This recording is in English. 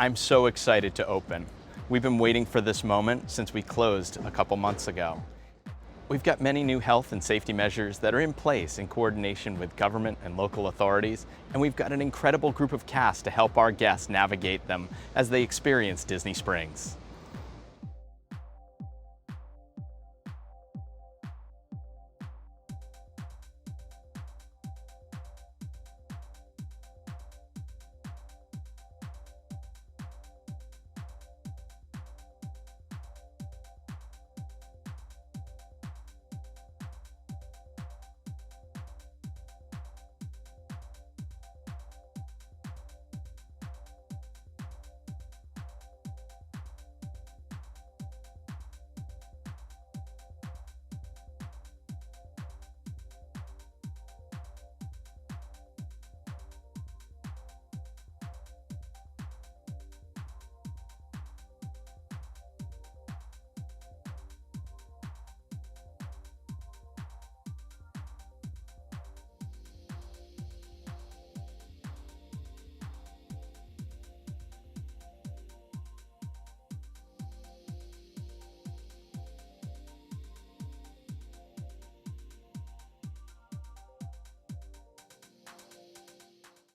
I'm so excited to open. We've been waiting for this moment since we closed a couple months ago. We've got many new health and safety measures that are in place in coordination with government and local authorities, and we've got an incredible group of cast to help our guests navigate them as they experience Disney Springs.